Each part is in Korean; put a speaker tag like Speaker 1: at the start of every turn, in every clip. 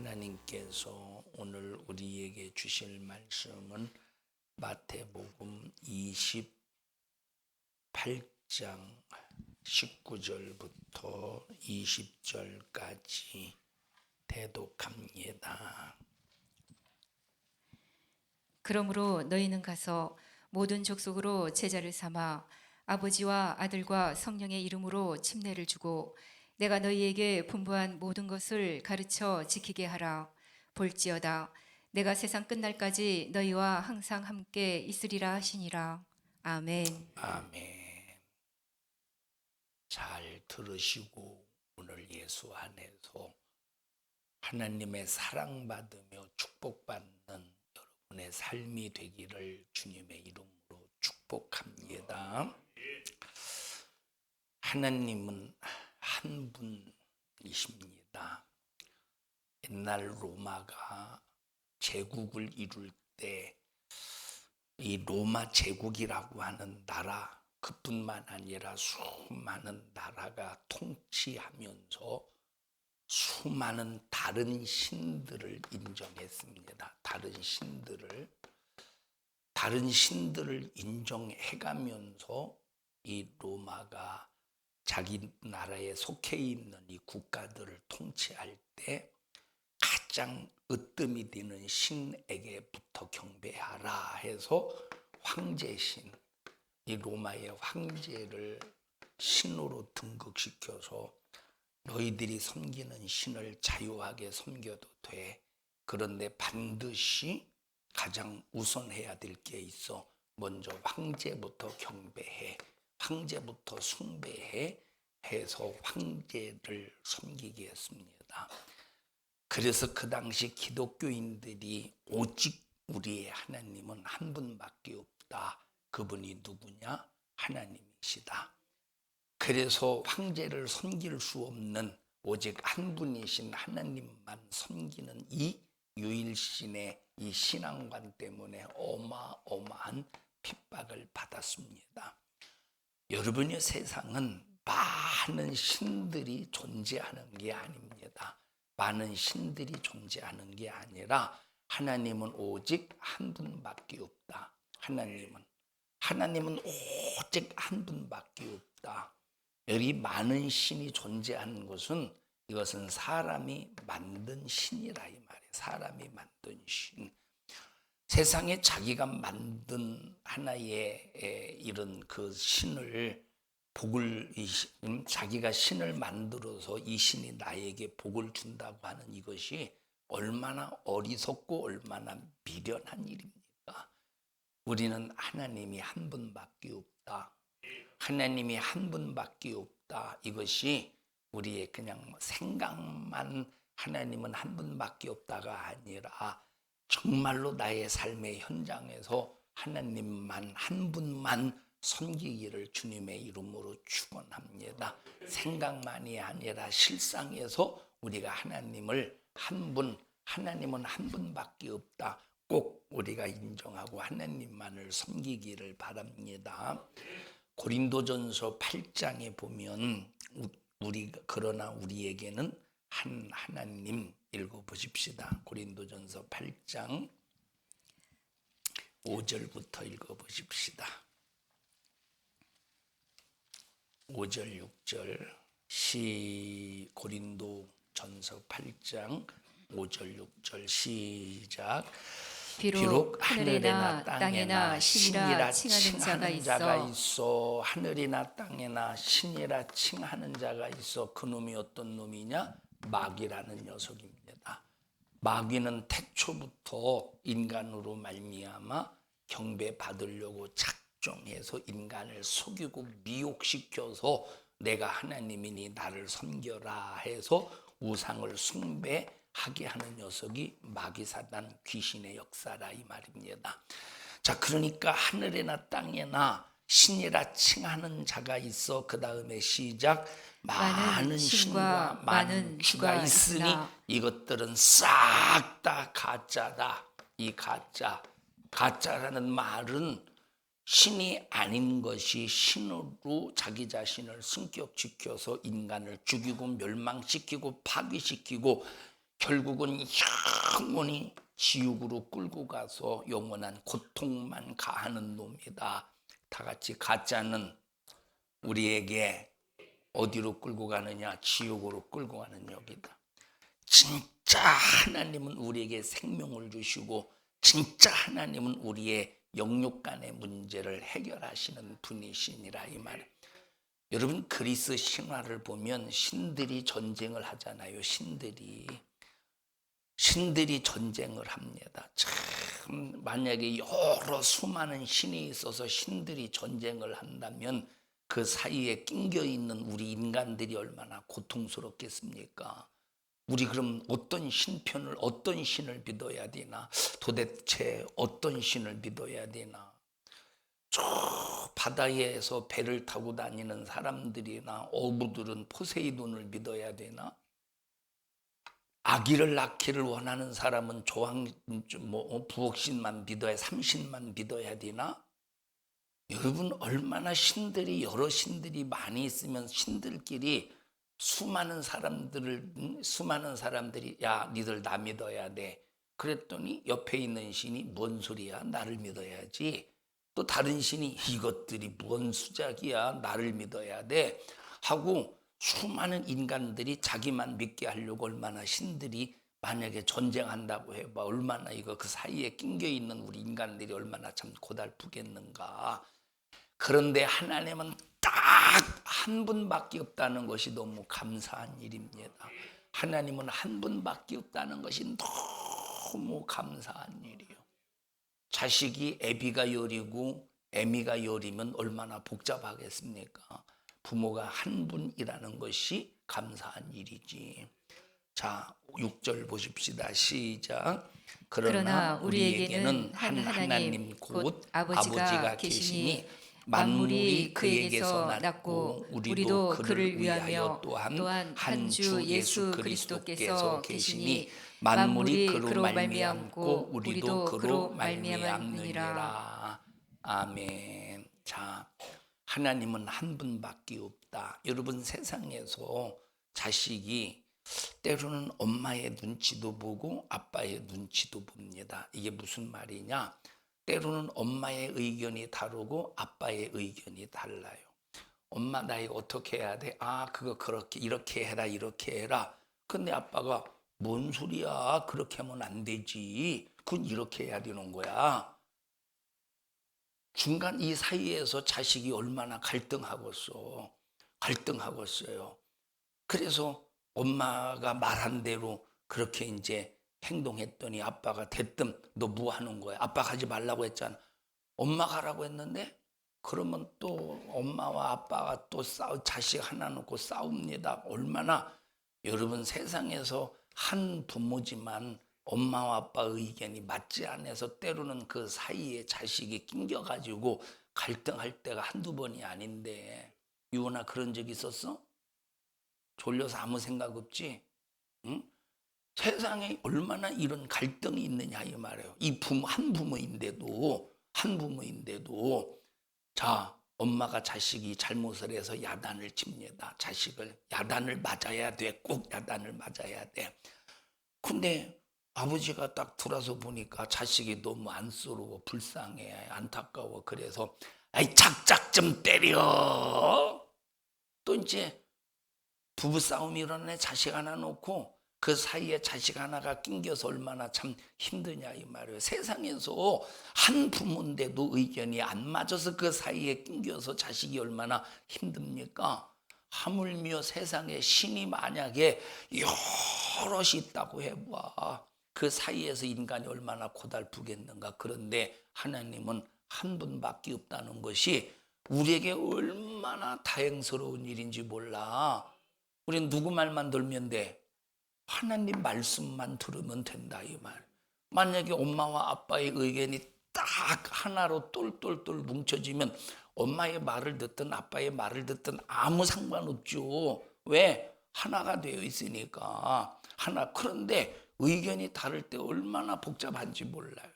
Speaker 1: 하나님께서 오늘 우리에게 주실 말씀은 마태복음 28장 19절부터 20절까지 대독합니다.
Speaker 2: 그러므로 너희는 가서 모든 족속으로 제자를 삼아 아버지와 아들과 성령의 이름으로 침례를 주고 내가 너희에게 분부한 모든 것을 가르쳐 지키게 하라. 볼지어다 내가 세상 끝날까지 너희와 항상 함께 있으리라 하시니라. 아멘.
Speaker 1: 아멘. 잘 들으시고 오늘 예수 안에서 하나님의 사랑받으며 축복받는 여러분의 삶이 되기를 주님의 이름으로 축복합니다. 하나님은 한 분이십니다. 옛날 로마가 제국을 이룰 때 이 로마 제국이라고 하는 나라 그뿐만 아니라 수많은 나라가 통치하면서 수많은 다른 신들을 인정했습니다. 다른 신들을 인정해가면서 이 로마가 자기 나라에 속해 있는 이 국가들을 통치할 때 가장 으뜸이 되는 신에게부터 경배하라 해서 황제신, 이 로마의 황제를 신으로 등극시켜서 너희들이 섬기는 신을 자유하게 섬겨도 돼. 그런데 반드시 가장 우선해야 될 게 있어. 먼저 황제부터 경배해. 황제부터 숭배해 해서 황제를 섬기게 했습니다. 그래서 그 당시 기독교인들이 오직 우리의 하나님은 한 분밖에 없다. 그분이 누구냐? 하나님이시다. 그래서 황제를 섬길 수 없는 오직 한 분이신 하나님만 섬기는 이 유일신의 이 신앙관 때문에 어마어마한 핍박을 받았습니다. 여러분의 세상은 많은 신들이 존재하는 게 아닙니다. 많은 신들이 존재하는 게 아니라 하나님은 오직 한 분밖에 없다. 하나님은 오직 한 분밖에 없다. 여기 많은 신이 존재하는 것은 이것은 사람이 만든 신이라 이 말이에요. 사람이 만든 신. 세상에 자기가 만든 하나의 이런 그 신을 자기가 신을 만들어서 이 신이 나에게 복을 준다고 하는 이것이 얼마나 어리석고 얼마나 미련한 일입니까? 우리는 하나님이 한 분밖에 없다. 하나님이 한 분밖에 없다. 이것이 우리의 그냥 생각만 하나님은 한 분밖에 없다가 아니라 정말로 나의 삶의 현장에서 하나님만 한 분만 섬기기를 주님의 이름으로 축원합니다. 생각만이 아니라 실상에서 우리가 하나님은 한 분밖에 없다. 꼭 우리가 인정하고 하나님만을 섬기기를 바랍니다. 고린도전서 8장에 보면 그러나 우리에게는 한 하나님 읽어보십시다. 고린도전서 8장 5절부터 읽어보십시다. 5절 6절 고린도전서 8장 5절 6절 시작. 비록 하늘에나 땅에나 신이라 칭하는 자가 있어. 하늘이나 땅에나 신이라 칭하는 자가 있어. 그놈이 어떤 놈이냐? 마귀라는 녀석입니다. 마귀는 태초부터 인간으로 말미암아 경배받으려고 작정해서 인간을 속이고 미혹시켜서 내가 하나님이니 나를 섬겨라 해서 우상을 숭배하게 하는 녀석이 마귀 사단 귀신의 역사라 이 말입니다. 자, 그러니까 하늘에나 땅에나 신이라 칭하는 자가 있어. 그 다음에 시작. 많은 신과 많은 주가 있으니 이것들은 싹 다 가짜다. 이 가짜라는 말은 신이 아닌 것이 신으로 자기 자신을 승격시켜서 인간을 죽이고 멸망시키고 파괴시키고 결국은 영원히 지옥으로 끌고 가서 영원한 고통만 가하는 놈이다. 다 같이 가짜는 우리에게 어디로 끌고 가느냐? 지옥으로 끌고 가는 역이다. 진짜 하나님은 우리에게 생명을 주시고 진짜 하나님은 우리의 영육간의 문제를 해결하시는 분이시니라 이 말. 여러분 그리스 신화를 보면 신들이 전쟁을 하잖아요. 신들이 전쟁을 합니다. 참 만약에 여러 수많은 신이 있어서 신들이 전쟁을 한다면 그 사이에 낑겨 있는 우리 인간들이 얼마나 고통스럽겠습니까? 우리 그럼 어떤 신편을 어떤 신을 믿어야 되나? 도대체 어떤 신을 믿어야 되나? 저 바다에서 배를 타고 다니는 사람들이나 어부들은 포세이돈을 믿어야 되나? 아기를 낳기를 원하는 사람은 부엌신만 믿어야 삼신만 믿어야 되나? 여러분 얼마나 신들이 여러 신들이 많이 있으면 신들끼리 수많은 사람들이 야 니들 나 믿어야 돼. 그랬더니 옆에 있는 신이 뭔 소리야 나를 믿어야지. 또 다른 신이 이것들이 뭔 수작이야 나를 믿어야 돼 하고 수많은 인간들이 자기만 믿게 하려고 얼마나 신들이 만약에 전쟁한다고 해봐 얼마나 이거 그 사이에 낑겨 있는 우리 인간들이 얼마나 참 고달프겠는가. 그런데 하나님은 딱 한 분밖에 없다는 것이 너무 감사한 일입니다. 하나님은 한 분밖에 없다는 것이 너무 감사한 일이에요. 자식이 애비가 여리고 애미가 여리면 얼마나 복잡하겠습니까? 부모가 한 분이라는 것이 감사한 일이지. 자, 6절 보십시다. 시작. 그러나 우리에게는 한 하나님 곧 아버지가 계시니 만물이 그에게서 났고 우리도 그를 위하여 또한 한 주 예수 그리스도께서 계시니 만물이 그로 말미암고 우리도 그로 말미암느니라. 아멘. 자, 하나님은 한 분밖에 없다. 여러분 세상에서 자식이 때로는 엄마의 눈치도 보고 아빠의 눈치도 봅니다. 이게 무슨 말이냐? 때로는 엄마의 의견이 다르고 아빠의 의견이 달라요. 엄마 나 이거 어떻게 해야 돼? 아 그거 그렇게 이렇게 해라 이렇게 해라. 근데 아빠가 뭔 소리야? 그렇게 하면 안 되지. 그건 이렇게 해야 되는 거야. 중간 이 사이에서 자식이 얼마나 갈등하겠어요. 그래서 엄마가 말한 대로 그렇게 이제 행동했더니 아빠가 대뜸 너 뭐 하는 거야? 아빠가 하지 말라고 했잖아. 엄마가 하라고 했는데 그러면 또 엄마와 아빠가 또 자식 하나 놓고 싸웁니다. 얼마나 여러분 세상에서 한 부모지만 엄마와 아빠 의견이 맞지 않아서 때로는 그 사이에 자식이 낑겨가지고 갈등할 때가 한두 번이 아닌데 유원아 그런 적 있었어? 졸려서 아무 생각 없지? 응? 세상에 얼마나 이런 갈등이 있느냐 이 말이에요. 이 한 부모인데도 자 엄마가 자식이 잘못을 해서 야단을 칩니다. 자식을 야단을 맞아야 돼. 꼭 야단을 맞아야 돼. 근데 아버지가 딱 돌아서 보니까 자식이 너무 안쓰러워 불쌍해 안타까워. 그래서 아이 작작 좀 때려. 또 이제 부부싸움이 일어나네. 자식 하나 놓고 그 사이에 자식 하나가 낑겨서 얼마나 참 힘드냐 이 말이에요. 세상에서 한 부모인데도 의견이 안 맞아서 그 사이에 낑겨서 자식이 얼마나 힘듭니까? 하물며 세상에 신이 만약에 여럿이 있다고 해봐. 그 사이에서 인간이 얼마나 고달프겠는가. 그런데 하나님은 한 분밖에 없다는 것이 우리에게 얼마나 다행스러운 일인지 몰라. 우리는 누구 말만 들면 돼? 하나님 말씀만 들으면 된다 이 말. 만약에 엄마와 아빠의 의견이 딱 하나로 똘똘똘 뭉쳐지면 엄마의 말을 듣든 아빠의 말을 듣든 아무 상관없죠. 왜? 하나가 되어 있으니까. 하나. 그런데 의견이 다를 때 얼마나 복잡한지 몰라요.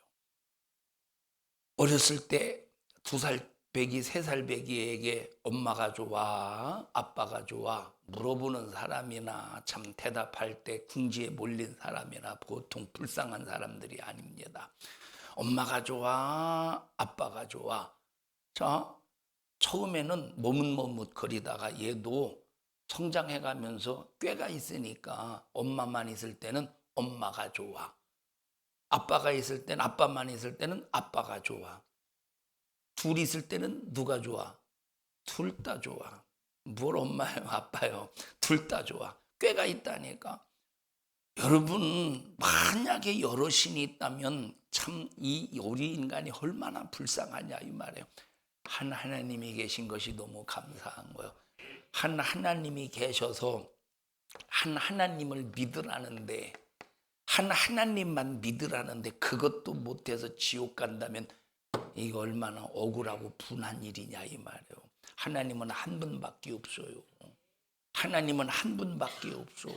Speaker 1: 어렸을 때 2살 배기 3살 배기에게 엄마가 좋아, 아빠가 좋아 물어보는 사람이나 참 대답할 때 궁지에 몰린 사람이나 보통 불쌍한 사람들이 아닙니다. 엄마가 좋아, 아빠가 좋아. 자, 처음에는 머뭇머뭇거리다가 얘도 성장해가면서 꾀가 있으니까 엄마만 있을 때는 엄마가 좋아. 아빠가 있을 때는 아빠만 있을 때는 아빠가 좋아. 둘이 있을 때는 누가 좋아? 둘 다 좋아. 뭘 엄마요, 아빠요? 둘 다 좋아. 꾀가 있다니까. 여러분, 만약에 여러 신이 있다면 참 이 우리 인간이 얼마나 불쌍하냐 이 말이에요. 한 하나님이 계신 것이 너무 감사한 거예요. 한 하나님이 계셔서 한 하나님을 믿으라는데, 한 하나님만 믿으라는데 그것도 못해서 지옥 간다면 이거 얼마나 억울하고 분한 일이냐 이 말이에요. 하나님은 한 분밖에 없어요. 하나님은 한 분밖에 없어.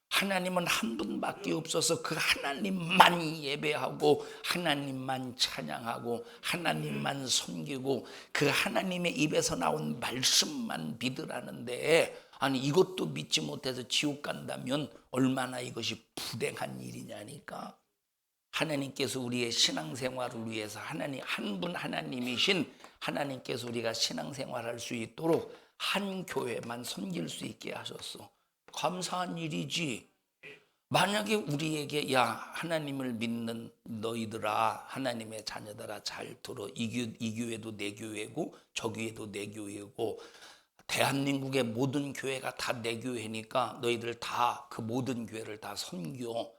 Speaker 1: 하나님은 한 분밖에 없어서 그 하나님만 예배하고 하나님만 찬양하고 하나님만 섬기고 그 하나님의 입에서 나온 말씀만 믿으라는데, 아니 이것도 믿지 못해서 지옥 간다면 얼마나 이것이 부당한 일이냐니까. 하나님께서 우리의 신앙생활을 위해서 하나님 한 분 하나님이신 하나님께서 우리가 신앙생활할 수 있도록 한 교회만 섬길 수 있게 하셨어. 감사한 일이지. 만약에 우리에게 야 하나님을 믿는 너희들아, 하나님의 자녀들아 잘 들어. 이 교회도 내 교회고 저 교회도 내 교회고 대한민국의 모든 교회가 다 내 교회니까 너희들 다 그 모든 교회를 다 섬겨.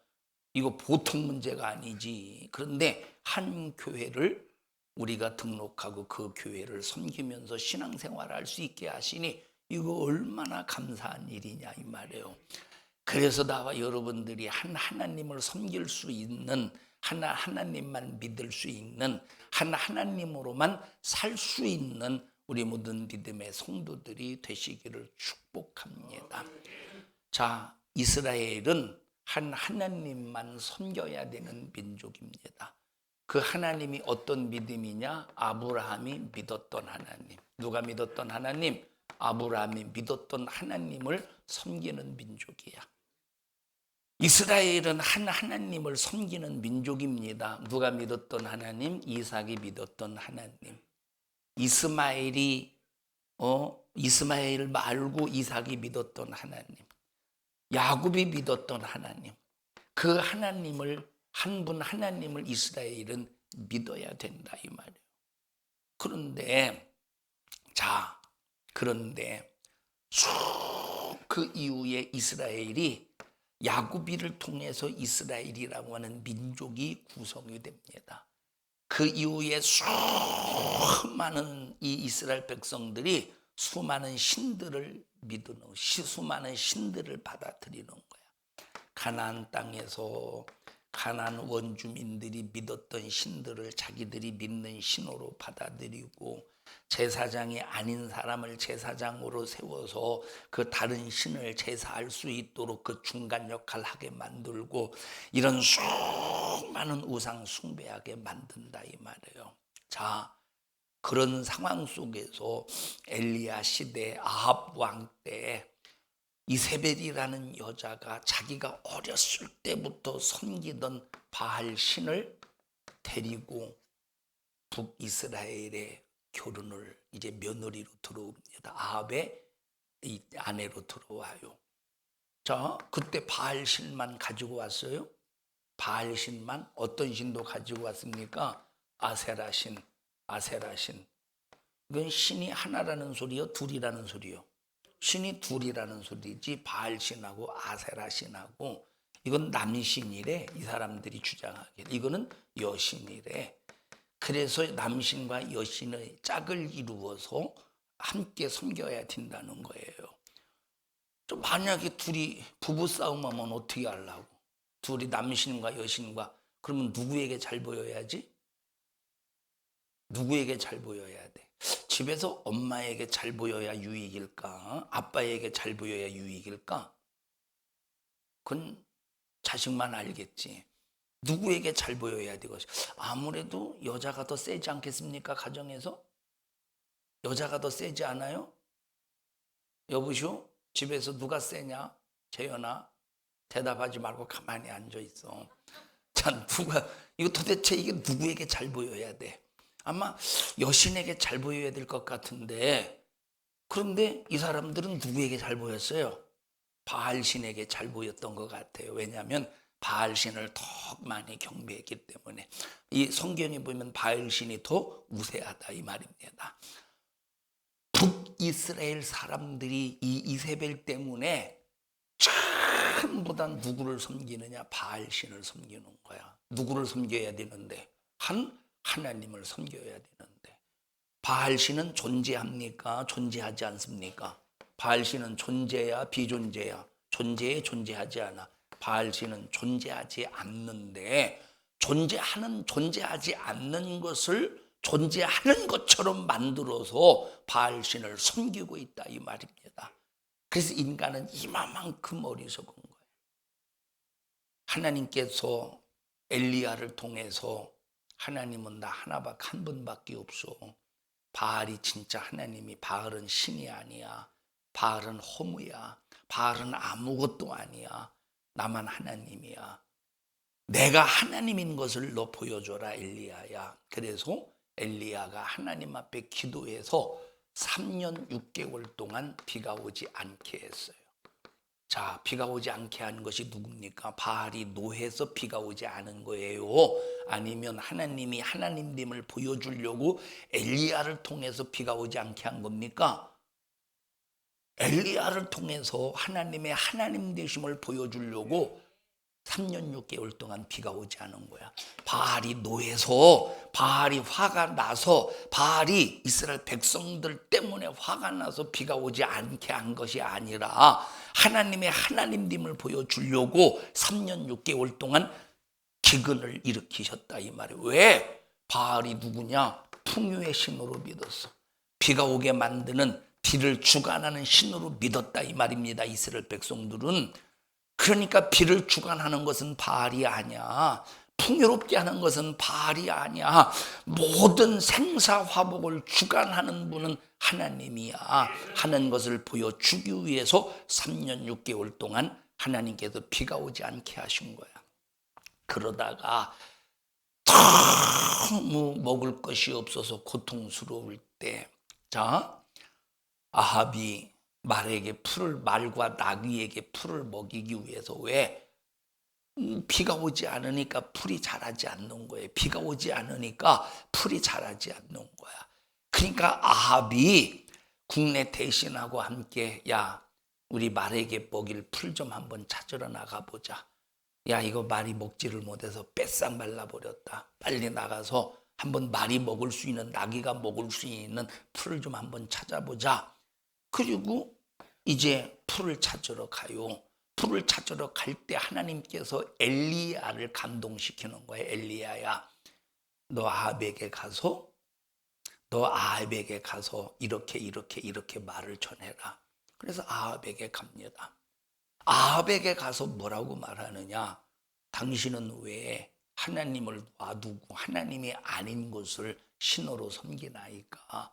Speaker 1: 이거 보통 문제가 아니지. 그런데 한 교회를 우리가 등록하고 그 교회를 섬기면서 신앙생활을 할 수 있게 하시니 이거 얼마나 감사한 일이냐 이 말이에요. 그래서 나와 여러분들이 한 하나님을 섬길 수 있는, 하나님만 믿을 수 있는, 한 하나님으로만 살 수 있는 우리 모든 믿음의 성도들이 되시기를 축복합니다. 자, 이스라엘은 한 하나님만 섬겨야 되는 민족입니다. 그 하나님이 어떤 믿음이냐? 아브라함이 믿었던 하나님. 누가 믿었던 하나님? 아브라함이 믿었던 하나님을 섬기는 민족이야. 이스라엘은 한 하나님을 섬기는 민족입니다. 누가 믿었던 하나님? 이삭이 믿었던 하나님. 이스마엘 말고 이삭이 믿었던 하나님. 야곱이 믿었던 하나님. 그 하나님을, 한 분 하나님을 이스라엘은 믿어야 된다 이 말이에요. 그런데 그 이후에 이스라엘이 야곱이를 통해서 이스라엘이라고 하는 민족이 구성이 됩니다. 그 이후에 수많은 이 이스라엘 백성들이 수많은 신들을 믿는, 수많은 신들을 받아들이는 거야. 가나안 땅에서 가나안 원주민들이 믿었던 신들을 자기들이 믿는 신으로 받아들이고, 제사장이 아닌 사람을 제사장으로 세워서 그 다른 신을 제사할 수 있도록 그 중간 역할을 하게 만들고, 이런 수많은 우상 숭배하게 만든다 이 말이에요. 자, 그런 상황 속에서 엘리야 시대 아합 왕 때 이세벨이라는 여자가 자기가 어렸을 때부터 섬기던 바알 신을 데리고 북이스라엘에 결혼을 이제 며느리로 들어옵니다. 아합의 이 아내로 들어와요. 자, 그때 바알 신만 가지고 왔어요. 바알 신만. 어떤 신도 가지고 왔습니까? 아세라 신. 이건 신이 하나라는 소리요, 둘이라는 소리요? 신이 둘이라는 소리지. 바알 신하고 아세라 신하고 이건 남신이래. 이 사람들이 주장하기에 이거는 여신이래. 그래서 남신과 여신의 짝을 이루어서 함께 섬겨야 된다는 거예요. 좀 만약에 둘이 부부싸움하면 어떻게 하려고? 둘이 남신과 여신과. 그러면 누구에게 잘 보여야지? 누구에게 잘 보여야 돼? 집에서 엄마에게 잘 보여야 유익일까? 아빠에게 잘 보여야 유익일까? 그건 자식만 알겠지. 누구에게 잘 보여야 되고, 아무래도 여자가 더 세지 않겠습니까? 가정에서? 여자가 더 세지 않아요? 여보시오? 집에서 누가 세냐? 재현아? 대답하지 말고 가만히 앉아 있어. 자, 이거 도대체 이게 누구에게 잘 보여야 돼? 아마 여신에게 잘 보여야 될 것 같은데, 그런데 이 사람들은 누구에게 잘 보였어요? 바알신에게 잘 보였던 것 같아요. 왜냐하면 바알신을 더 많이 경배했기 때문에. 이 성경에 보면 바알신이 더 우세하다 이 말입니다. 북이스라엘 사람들이 이 이세벨 때문에 전부 다 누구를 섬기느냐? 바알신을 섬기는 거야. 누구를 섬겨야 되는데? 하나님을 섬겨야 되는데. 바알신은 존재합니까? 존재하지 않습니까? 바알신은 존재야 비존재야? 존재해 존재하지 않아? 바알신은 존재하지 않는데, 존재하지 않는 것을 존재하는 것처럼 만들어서 바알신을 섬기고 있다 이 말입니다. 그래서 인간은 이만큼 어리석은 거예요. 하나님께서 엘리야를 통해서 하나님은 나 한 분밖에 없어. 바알이 진짜 하나님이, 바알은 신이 아니야. 바알은 허무야. 바알은 아무것도 아니야. 나만 하나님이야. 내가 하나님인 것을 너 보여줘라 엘리야야. 그래서 엘리야가 하나님 앞에 기도해서 3년 6개월 동안 비가 오지 않게 했어요. 자, 비가 오지 않게 한 것이 누굽니까? 바알이 노해서 비가 오지 않은 거예요? 아니면 하나님이 하나님됨을 보여주려고 엘리야를 통해서 비가 오지 않게 한 겁니까? 엘리야를 통해서 하나님의 하나님 되심을 보여주려고 3년 6개월 동안 비가 오지 않은 거야. 바알이 노해서, 바알이 화가 나서, 바알이 이스라엘 백성들 때문에 화가 나서 비가 오지 않게 한 것이 아니라 하나님의 하나님됨을 보여주려고 3년 6개월 동안 기근을 일으키셨다 이 말이에요. 왜? 바알이 누구냐? 풍요의 신으로 믿었어. 비가 오게 만드는, 비를 주관하는 신으로 믿었다 이 말입니다. 이스라엘 백성들은. 그러니까 비를 주관하는 것은 바알이 아니야. 풍요롭게 하는 것은 바알이 아니야. 모든 생사화복을 주관하는 분은 하나님이야 하는 것을 보여주기 위해서 3년 6개월 동안 하나님께서 비가 오지 않게 하신 거야. 그러다가 너무 먹을 것이 없어서 고통스러울 때, 자, 아합이 말과 나귀에게 풀을 먹이기 위해서, 왜? 비가 오지 않으니까 풀이 자라지 않는 거예요. 비가 오지 않으니까 풀이 자라지 않는 거야. 그러니까 아합이 국내 대신하고 함께, 야, 우리 말에게 먹일 풀 좀 한번 찾으러 나가보자. 야, 이거 말이 먹지를 못해서 뺏싹 말라버렸다. 빨리 나가서 한번 말이 먹을 수 있는, 나귀가 먹을 수 있는 풀을 좀 한번 찾아보자. 그리고 이제 풀을 찾으러 가요. 풀을 찾으러 갈 때 하나님께서 엘리야를 감동시키는 거예요. 엘리야야, 너 아합에게 가서 이렇게 말을 전해라. 그래서 아합에게 갑니다. 아합에게 가서 뭐라고 말하느냐? 당신은 왜 하나님을 놔두고 하나님이 아닌 것을 신으로 섬기나이까?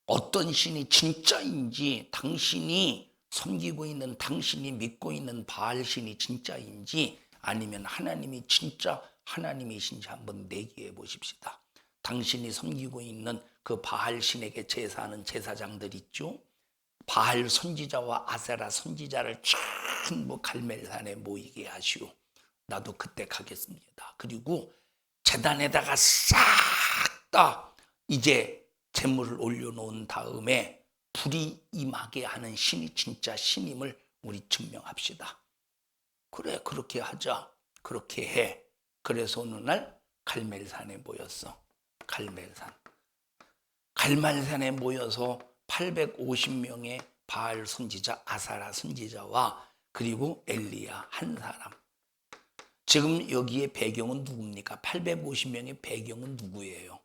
Speaker 1: 어떤 신이 진짜인지, 당신이 섬기고 있는, 당신이 믿고 있는 바알신이 진짜인지, 아니면 하나님이 진짜 하나님이신지 한번 내기해 보십시다. 당신이 섬기고 있는 그 바알신에게 제사하는 제사장들 있죠? 바알 선지자와 아세라 선지자를 전부 갈멜산에 모이게 하시오. 나도 그때 가겠습니다. 그리고 제단에다가 싹 다 이제 제물을 올려놓은 다음에 불이 임하게 하는 신이 진짜 신임을 우리 증명합시다. 그래, 그렇게 하자. 그렇게 해. 그래서 어느 날 갈멜산에 모였어. 갈멜산에 모여서 850명의 바알 선지자, 아사라 선지자와 그리고 엘리야 한 사람. 지금 여기에 배경은 누굽니까? 850명의 배경은 누구예요?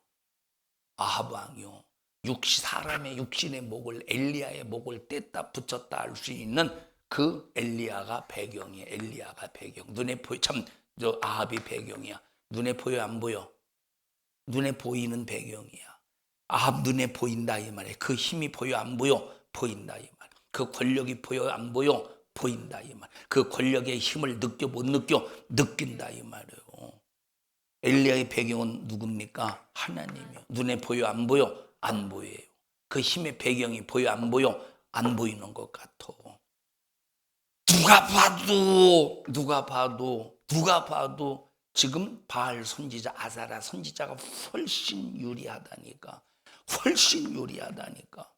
Speaker 1: 아합 왕이요. 사람의 육신의 목을, 엘리야의 목을 뗐다 붙였다 할 수 있는 그 엘리야가 배경이에요. 엘리야가 배경. 눈에 보여. 참, 저 아합이 배경이야. 눈에 보여 안 보여? 눈에 보이는 배경이야. 아합 눈에 보인다 이 말이에요. 그 힘이 보여 안 보여? 보인다 이 말. 그 권력이 보여 안 보여? 보인다 이 말. 그 권력의 힘을 느껴 못 느껴? 느낀다 이 말이에요. 엘리야의 배경은 누굽니까? 하나님이요. 눈에 보여 안 보여? 안 보여요. 그 힘의 배경이 보여 안 보여? 안 보이는 것 같아. 누가 봐도 지금 바알 선지자 아사랴 선지자가 훨씬 유리하다니까. 훨씬 유리하다니까.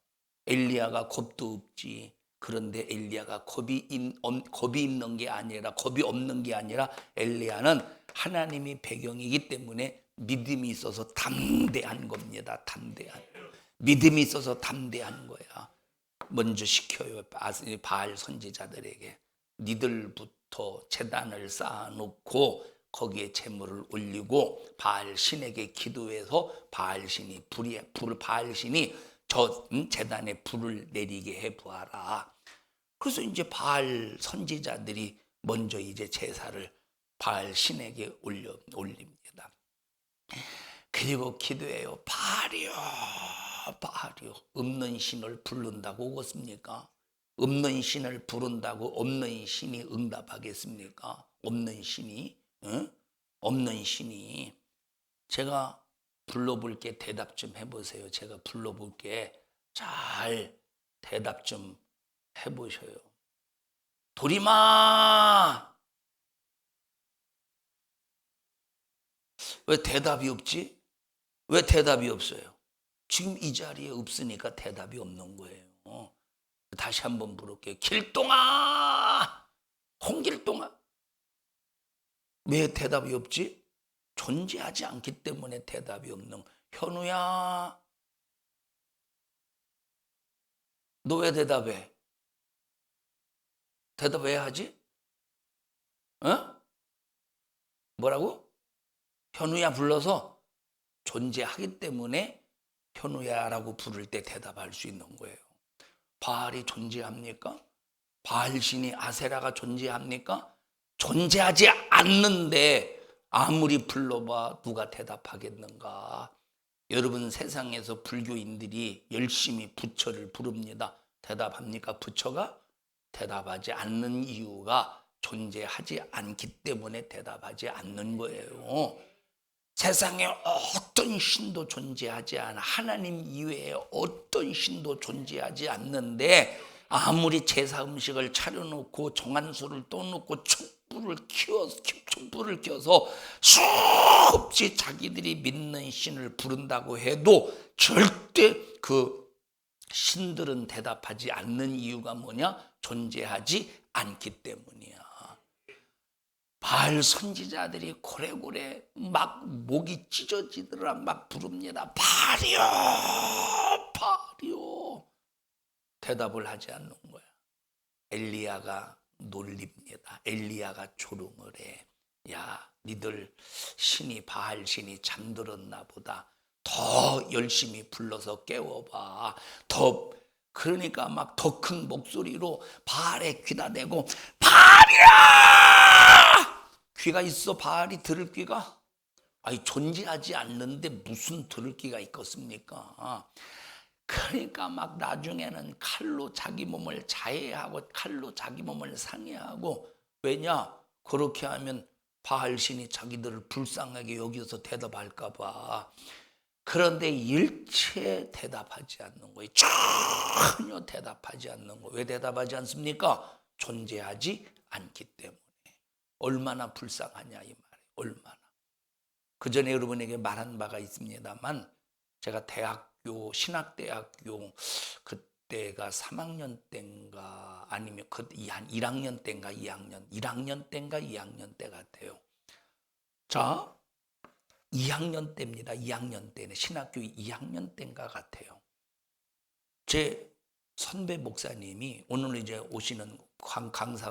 Speaker 1: 엘리야가 겁도 없지. 그런데 엘리야가 겁이 있는 게 아니라, 겁이 없는 게 아니라 엘리야는 하나님이 배경이기 때문에 믿음이 있어서 담대한 겁니다. 담대한. 믿음이 있어서 담대한 거야. 먼저 시켜요. 바알 선지자들에게. 니들부터 제단을 쌓아놓고 거기에 제물을 올리고 바알 신에게 기도해서 바알 신이 저 제단에 불을 내리게 해 보아라. 그래서 이제 바알 선지자들이 먼저 이제 제사를 바알 신에게 올립니다. 그리고 기도해요. 바알이요. 없는 신을 부른다고 오겠습니까? 없는 신을 부른다고 없는 신이 응답하겠습니까? 없는 신이, 응? 없는 신이. 제가 불러볼게. 대답 좀 해보세요. 제가 불러볼게. 잘 대답 좀 해보셔요. 도리마! 왜 대답이 없지? 왜 대답이 없어요? 지금 이 자리에 없으니까 대답이 없는 거예요. 다시 한번 부를게요. 길동아! 홍길동아! 왜 대답이 없지? 존재하지 않기 때문에 대답이 없는. 현우야, 너 왜 대답해? 대답해야 하지? 어? 뭐라고? 현우야 불러서 존재하기 때문에 현우야라고 부를 때 대답할 수 있는 거예요. 바알이 존재합니까? 바알 신이 아세라가 존재합니까? 존재하지 않는데 아무리 불러봐 누가 대답하겠는가? 여러분, 세상에서 불교인들이 열심히 부처를 부릅니다. 대답합니까? 부처가? 대답하지 않는 이유가 존재하지 않기 때문에 대답하지 않는 거예요. 세상에 어떤 신도 존재하지 않아. 하나님 이외에 어떤 신도 존재하지 않는데 아무리 제사 음식을 차려놓고 정한수를 떠놓고 촛불을 켜서 수없이 자기들이 믿는 신을 부른다고 해도 절대 그 신들은 대답하지 않는 이유가 뭐냐? 존재하지 않기 때문이야. 바알 선지자들이 고래고래 막 목이 찢어지더라 막 부릅니다. 바알이요, 바알이요. 대답을 하지 않는 거야. 엘리야가 놀립니다. 엘리야가 조롱을 해. 야, 니들 신이 바알 신이 잠들었나 보다. 더 열심히 불러서 깨워봐. 그러니까 막 더 큰 목소리로 바알에 귀다 대고 바알이야! 귀가 있어? 바알이 들을 귀가? 아니, 존재하지 않는데 무슨 들을 귀가 있겠습니까? 그러니까 막 나중에는 칼로 자기 몸을 자해하고 칼로 자기 몸을 상해하고. 왜냐? 그렇게 하면 바알신이 자기들을 불쌍하게 여기서 대답할까 봐. 그런데 일체 대답하지 않는 거예요. 전혀 대답하지 않는 거예요. 왜 대답하지 않습니까? 존재하지 않기 때문에. 얼마나 불쌍하냐 이 말이에요. 얼마나. 그 전에 여러분에게 말한 바가 있습니다만 제가 신학대학교 그때가 3학년 때인가 아니면 한 1학년 때인가 1학년 때인가 2학년 때 같아요. 자, 2학년 때입니다. 2학년 때는 신학교 2학년 때인가 같아요. 제 선배 목사님이 오늘 이제 오시는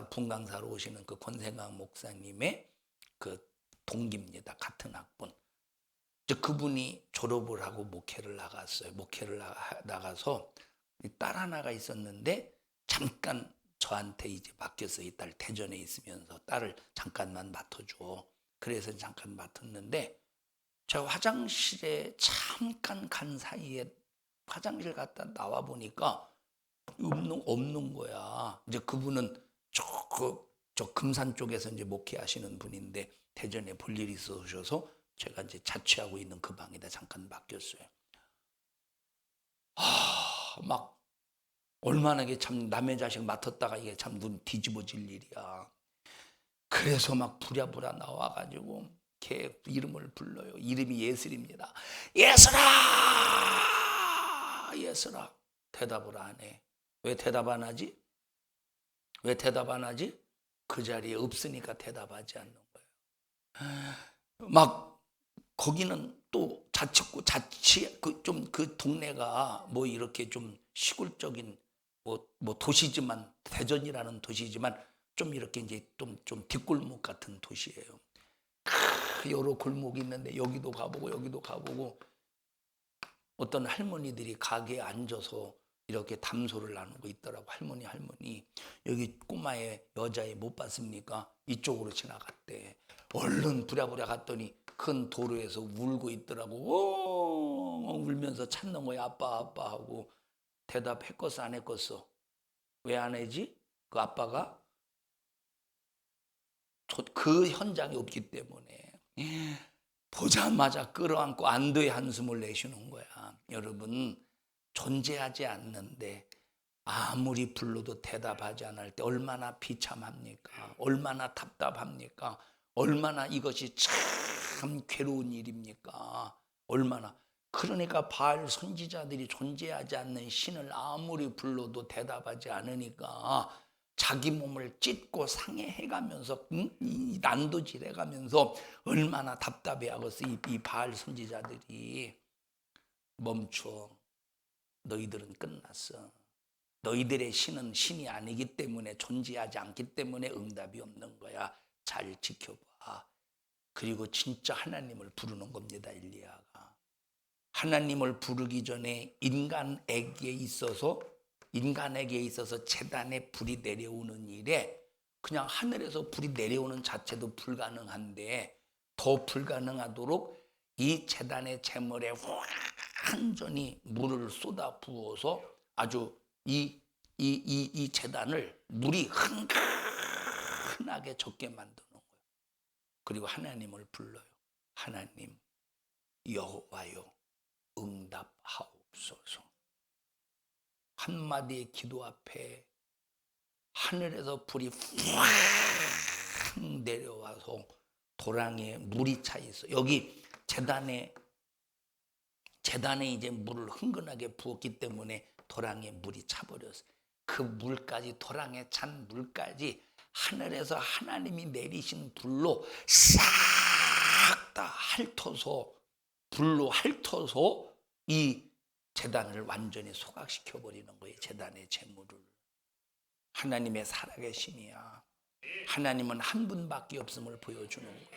Speaker 1: 분강사로 오시는 그 권생강 목사님의 그 동기입니다. 같은 학번. 그분이 졸업을 하고 목회를 나갔어요. 목회를 나가서 딸 하나가 있었는데 잠깐 저한테 이제 맡겨서 이 딸 대전에 있으면서 딸을 잠깐만 맡아줘. 그래서 잠깐 맡았는데 제가 화장실에 잠깐 간 사이에 화장실 갔다 나와 보니까 없는 거야. 이제 그분은 저 금산 쪽에서 이제 목회하시는 분인데 대전에 볼 일이 있으셔서 제가 이제 자취하고 있는 그 방에다 잠깐 맡겼어요. 막 얼마나 이게 참 남의 자식 맡았다가 이게 참 눈 뒤집어질 일이야. 그래서 막 부랴부랴 나와가지고 걔 이름을 불러요. 이름이 예슬입니다. 예슬아! 예슬아! 대답을 안 해. 왜 대답 안 하지? 왜 대답 안 하지? 그 자리에 없으니까 대답하지 않는 거예요. 막 거기는 또 그 동네가 뭐 이렇게 좀 시골적인 뭐 도시지만 대전이라는 도시지만 좀 이렇게 이제 좀 뒷골목 같은 도시예요. 여러 골목이 있는데 여기도 가보고 어떤 할머니들이 가게에 앉아서 이렇게 담소를 나누고 있더라고. 할머니 여기 꼬마의 여자애 못 봤습니까? 이쪽으로 지나갔대. 얼른 부랴부랴 갔더니 큰 도로에서 울고 있더라고. 울면서 찾는 거야. 아빠 하고. 대답했겠어 안 했겠어? 왜 안 하지? 그 아빠가 그 현장에 없기 때문에 보자마자 끌어안고 안도의 한숨을 내쉬는 거야. 여러분, 존재하지 않는데 아무리 불러도 대답하지 않을 때 얼마나 비참합니까? 얼마나 답답합니까? 얼마나 이것이 참 괴로운 일입니까? 얼마나. 그러니까 바알 선지자들이 존재하지 않는 신을 아무리 불러도 대답하지 않으니까 자기 몸을 찢고 상해해가면서 이 난도질해가면서 얼마나 답답해하겠어. 이 바알 선지자들이. 멈춰. 너희들은 끝났어. 너희들의 신은 신이 아니기 때문에, 존재하지 않기 때문에 응답이 없는 거야. 잘 지켜봐. 그리고 진짜 하나님을 부르는 겁니다. 엘리야가 하나님을 부르기 전에 인간에게 있어서 제단에 불이 내려오는 일에 그냥 하늘에서 불이 내려오는 자체도 불가능한데 더 불가능하도록 이 제단의 제물에 완전히 물을 쏟아 부어서 아주 이 제단을 물이 흥건하게 젖게 만드는 거예요. 그리고 하나님을 불러요. 하나님, 여호와여, 응답하옵소서. 한마디의 기도 앞에 하늘에서 불이 확 내려와서 도랑에 물이 차 있어. 여기 제단에 이제 물을 흥건하게 부었기 때문에 도랑에 물이 차버렸어요. 그 물까지, 도랑에 찬 물까지 하늘에서 하나님이 내리신 불로 싹 다 핥아서, 불로 핥아서 이 제단을 완전히 소각시켜버리는 거예요. 제단의 제물을. 하나님의 살아계심이야. 하나님은 한 분밖에 없음을 보여주는 거예요.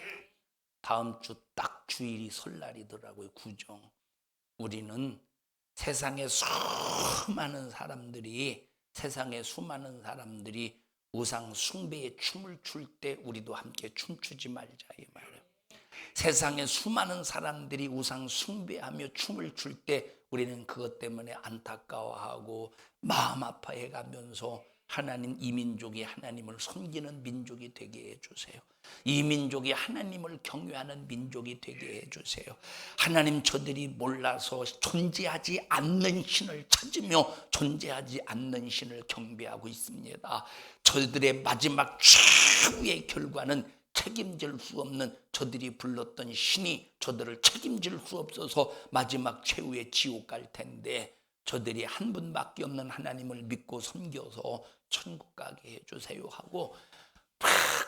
Speaker 1: 다음 주 딱 주일이 설날이더라고요. 구정. 우리는 세상에 수많은 사람들이 우상 숭배에 춤을 출 때 우리도 함께 춤추지 말자 이 말이에요. 세상에 수많은 사람들이 우상 숭배하며 춤을 출 때 우리는 그것 때문에 안타까워하고 마음 아파해가면서 하나님, 이 민족이 하나님을 섬기는 민족이 되게 해주세요. 이 민족이 하나님을 경외하는 민족이 되게 해주세요. 하나님, 저들이 몰라서 존재하지 않는 신을 찾으며 존재하지 않는 신을 경배하고 있습니다. 저들의 마지막 최후의 결과는 책임질 수 없는, 저들이 불렀던 신이 저들을 책임질 수 없어서 마지막 최후의 지옥 갈 텐데 저들이 한 분밖에 없는 하나님을 믿고 섬겨서 천국 가게 해주세요 하고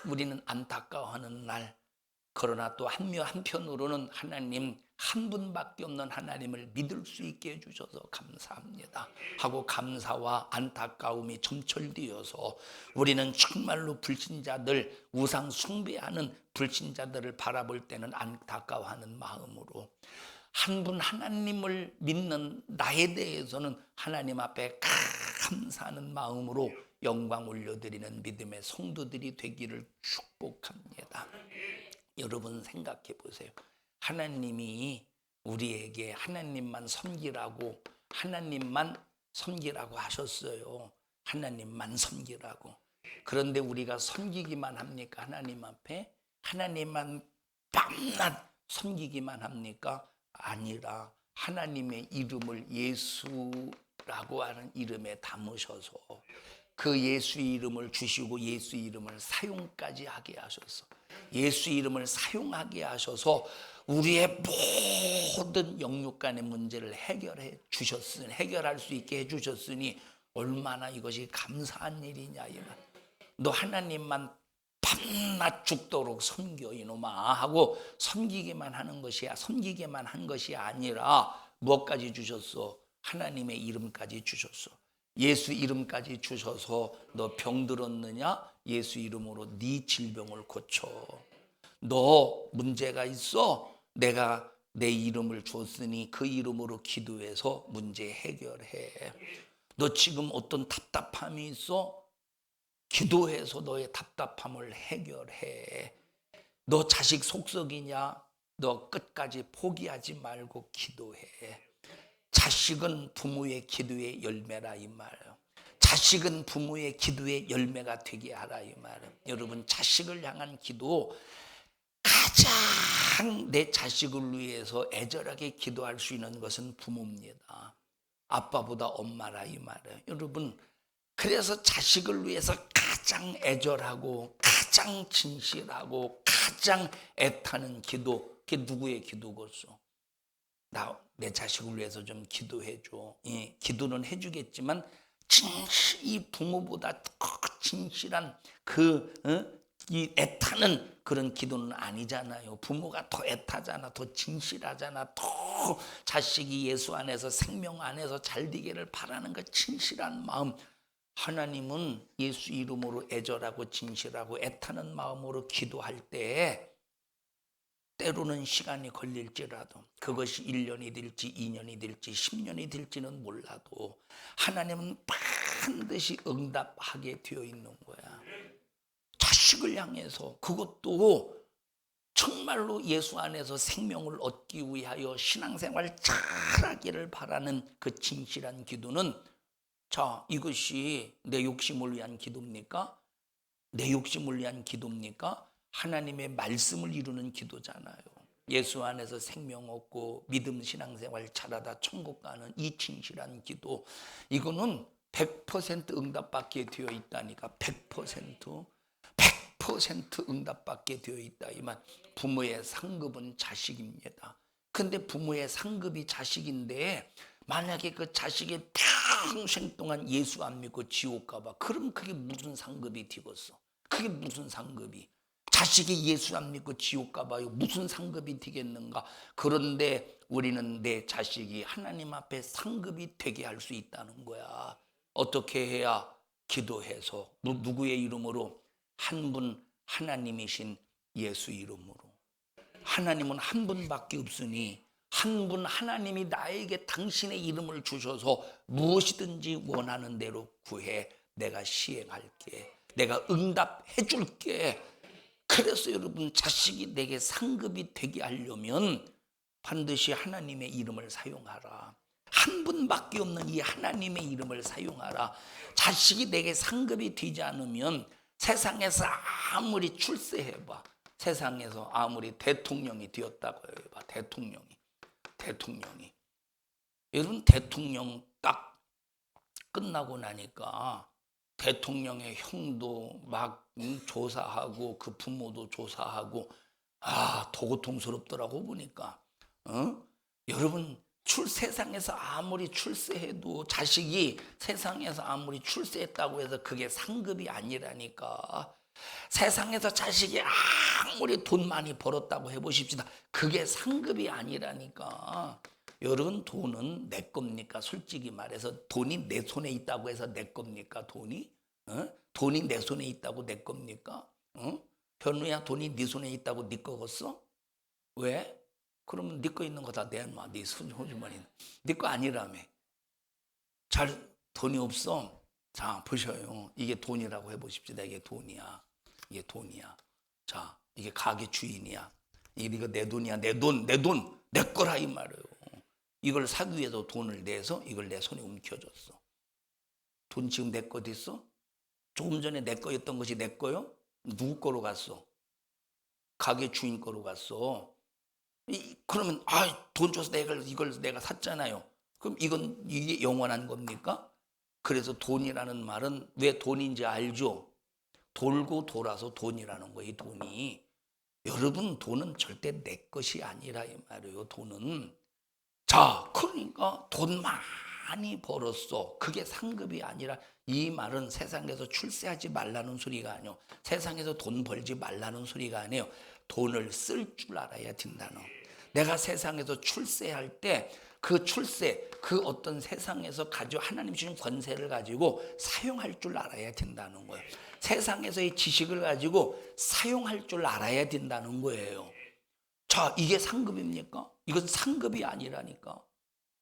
Speaker 1: 우리는 안타까워하는 날, 그러나 또 한편으로는 하나님, 한 분밖에 없는 하나님을 믿을 수 있게 해주셔서 감사합니다 하고 감사와 안타까움이 점철되어서 우리는 정말로 불신자들, 우상 숭배하는 불신자들을 바라볼 때는 안타까워하는 마음으로, 한 분 하나님을 믿는 나에 대해서는 하나님 앞에 감사하는 마음으로 영광 올려드리는 믿음의 성도들이 되기를 축복합니다. 여러분 생각해 보세요. 하나님이 우리에게 하나님만 섬기라고 하셨어요. 하나님만 섬기라고. 그런데 우리가 섬기기만 합니까? 하나님 앞에 하나님만 밤낮 섬기기만 합니까? 아니라 하나님의 이름을 예수라고 하는 이름에 담으셔서 그 예수 이름을 주시고 예수 이름을 사용까지 하게 하셔서 예수 이름을 사용하게 하셔서 우리의 모든 영육간의 문제를 해결할 수 있게 해주셨으니 얼마나 이것이 감사한 일이냐. 너 하나님만 밤낮 죽도록 섬겨 이놈아 하고 섬기게만 한 것이 아니라 무엇까지 주셨어? 하나님의 이름까지 주셨어. 예수 이름까지 주셔서 너 병들었느냐? 예수 이름으로 네 질병을 고쳐. 너 문제가 있어? 내가 내 이름을 줬으니 그 이름으로 기도해서 문제 해결해. 너 지금 어떤 답답함이 있어? 기도해서 너의 답답함을 해결해. 너 자식 속썩이냐? 너 끝까지 포기하지 말고 기도해. 자식은 부모의 기도의 열매라 이 말이에요. 자식은 부모의 기도의 열매가 되게 하라 이 말이에요. 여러분, 자식을 향한 기도, 가장 내 자식을 위해서 애절하게 기도할 수 있는 것은 부모입니다. 아빠보다 엄마라 이 말이에요. 여러분, 그래서 자식을 위해서 가장 애절하고 가장 진실하고 가장 애타는 기도, 그게 누구의 기도겠어? 내 자식을 위해서 좀 기도해줘. 기도는 해주겠지만 이 부모보다 더 진실한 이 애타는 그런 기도는 아니잖아요. 부모가 더 애타잖아, 더 진실하잖아, 더 자식이 예수 안에서 생명 안에서 잘 되기를 바라는 그 진실한 마음. 하나님은 예수 이름으로 애절하고 진실하고 애타는 마음으로 기도할 때 때로는 시간이 걸릴지라도 그것이 1년이 될지 2년이 될지 10년이 될지는 몰라도 하나님은 반드시 응답하게 되어 있는 거야. 자식을 향해서, 그것도 정말로 예수 안에서 생명을 얻기 위하여 신앙생활 잘하기를 바라는 그 진실한 기도는, 자, 이것이 내 욕심을 위한 기도입니까? 내 욕심을 위한 기도입니까? 하나님의 말씀을 이루는 기도잖아요. 예수 안에서 생명 얻고 믿음 신앙생활 잘하다 천국 가는 이 진실한 기도, 이거는 100% 응답받게 되어 있다니까. 100% 응답받게 되어 있다. 이만 부모의 상급은 자식입니다. 근데 부모의 상급이 자식인데 만약에 그 자식이 평생 동안 예수 안 믿고 지옥 가봐. 그럼 그게 무슨 상급이 되겠어? 그게 무슨 상급이? 자식이 예수 안 믿고 지옥 가봐요. 무슨 상급이 되겠는가? 그런데 우리는 내 자식이 하나님 앞에 상급이 되게 할 수 있다는 거야. 어떻게 해야? 기도해서. 누구의 이름으로? 한 분 하나님이신 예수 이름으로. 하나님은 한 분밖에 없으니 한 분 하나님이 나에게 당신의 이름을 주셔서 무엇이든지 원하는 대로 구해. 내가 시행할게. 내가 응답해 줄게. 그래서 여러분, 자식이 내게 상급이 되게 하려면 반드시 하나님의 이름을 사용하라. 한 분밖에 없는 이 하나님의 이름을 사용하라. 자식이 내게 상급이 되지 않으면 세상에서 아무리 출세해봐, 세상에서 아무리 대통령이 되었다고 해봐, 대통령이 여러분, 대통령 딱 끝나고 나니까 대통령의 형도 막 조사하고 그 부모도 조사하고, 더 고통스럽더라고 보니까. 여러분, 세상에서 아무리 출세해도, 자식이 세상에서 아무리 출세했다고 해서 그게 상급이 아니라니까. 세상에서 자식이 아무리 돈 많이 벌었다고 해보십시다. 그게 상급이 아니라니까. 여러분, 돈은 내 겁니까? 솔직히 말해서 돈이 내 손에 있다고 해서 내 겁니까? 돈이 내 손에 있다고 내 겁니까? 현우야, 돈이 네 손에 있다고 네 거겠어? 왜? 그러면 네 거 있는 거 다 내놔. 네 호주머니 네 거 아니라며. 돈이 없어? 자, 보셔요. 이게 돈이라고 해보십시다. 이게 돈이야. 자, 이게 가게 주인이야. 이거 내 돈이야, 내 거라 이 말이에요. 이걸 사기 위해서 돈을 내서 이걸 내 손에 움켜줬어. 돈 지금 내 거 됐어? 조금 전에 내 거였던 것이 내 거요? 누구 거로 갔어? 가게 주인 거로 갔어. 그러면 돈 줘서 이걸 내가 샀잖아요. 그럼 이게 영원한 겁니까? 그래서 돈이라는 말은 왜 돈인지 알죠? 돌고 돌아서 돈이라는 거예요. 이 돈이. 여러분, 돈은 절대 내 것이 아니라 이 말이에요. 돈은. 자, 그러니까 돈 많이 벌었어. 그게 상급이 아니라, 이 말은 세상에서 출세하지 말라는 소리가 아니에요. 세상에서 돈 벌지 말라는 소리가 아니에요. 돈을 쓸 줄 알아야 된다는. 내가 세상에서 출세할 때 그 출세, 그 어떤 세상에서 하나님 주신 권세를 가지고 사용할 줄 알아야 된다는 거예요. 세상에서의 지식을 가지고 사용할 줄 알아야 된다는 거예요. 자, 이게 상급입니까? 이건 상급이 아니라니까.